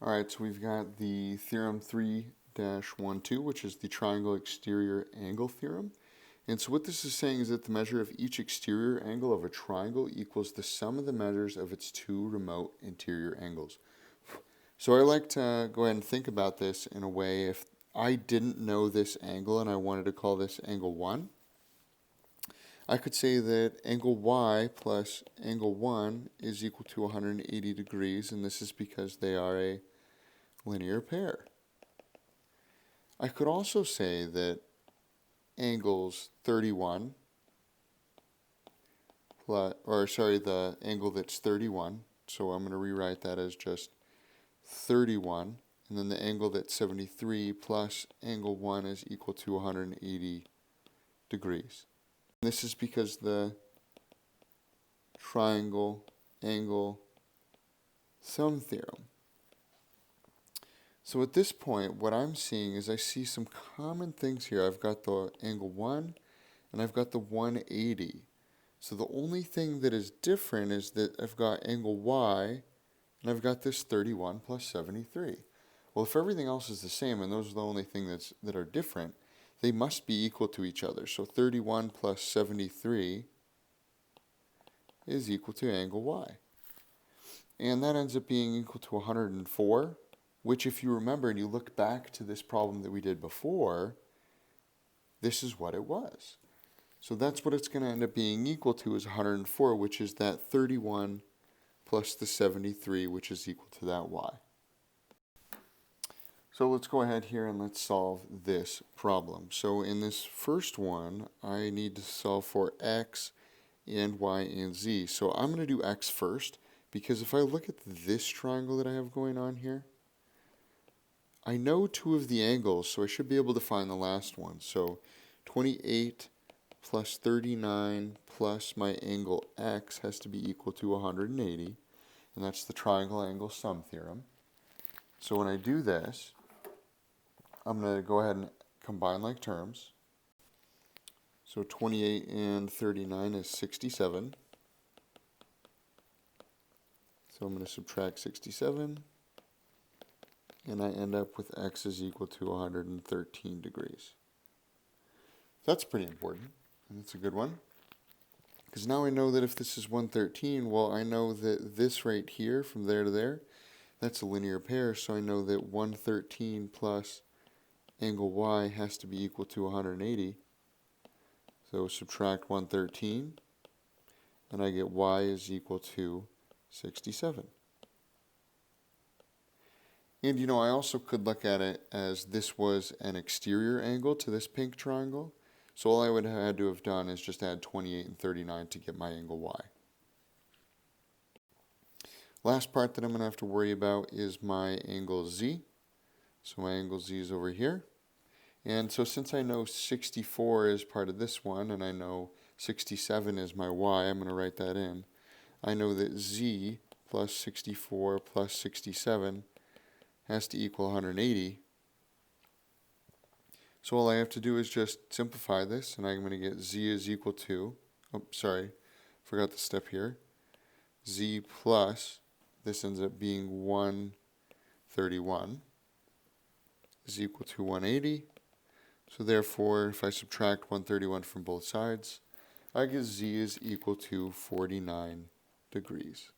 All right, so we've got the theorem 3-12, which is the triangle exterior angle theorem. And so what this is saying is that the measure of each exterior angle of a triangle equals the sum of the measures of its two remote interior angles. So I like to go ahead and think about this in a way, if I didn't know this angle and I wanted to call this angle 1, I could say that angle y plus angle 1 is equal to 180 degrees, and this is because they are a linear pair. I could also say that angles 31 the angle that's 31, so I'm going to rewrite that as just 31, and then the angle that's 73 plus angle 1 is equal to 180 degrees. This is because the triangle angle sum theorem. So at this point, what I'm seeing is I see some common things here. I've got the angle 1 and I've got the 180. So the only thing that is different is that I've got angle y and I've got this 31 plus 73. Well, if everything else is the same and those are the only things that are different, they must be equal to each other. So 31 plus 73 is equal to angle y. And that ends up being equal to 104, which, if you remember and you look back to this problem that we did before, this is what it was. So that's what it's going to end up being equal to, is 104, which is that 31 plus the 73, which is equal to that y. So let's go ahead here and let's solve this problem. So in this first one, I need to solve for x and y and z. So I'm going to do x first, because if I look at this triangle that I have going on here, I know two of the angles, so I should be able to find the last one. So 28 plus 39 plus my angle x has to be equal to 180, and that's the triangle angle sum theorem. So when I do this, I'm going to go ahead and combine like terms. So 28 and 39 is 67. So I'm going to subtract 67, and I end up with x is equal to 113 degrees. That's pretty important, and that's a good one. Because now I know that if this is 113, well, I know that this right here, from there to there, that's a linear pair, so I know that 113 plus angle y has to be equal to 180. So subtract 113, and I get y is equal to 67. And you know, I also could look at it as this was an exterior angle to this pink triangle. So all I would have had to have done is just add 28 and 39 to get my angle y. Last part that I'm going to have to worry about is my angle z. So my angle z is over here. And so since I know 64 is part of this one, and I know 67 is my y, I'm going to write that in. I know that z plus 64 plus 67 has to equal 180. So all I have to do is just simplify this, and I'm going to get z is equal to, forgot the step here, z plus, this ends up being 131, is equal to 180. So therefore, if I subtract 131 from both sides, I get z is equal to 49 degrees.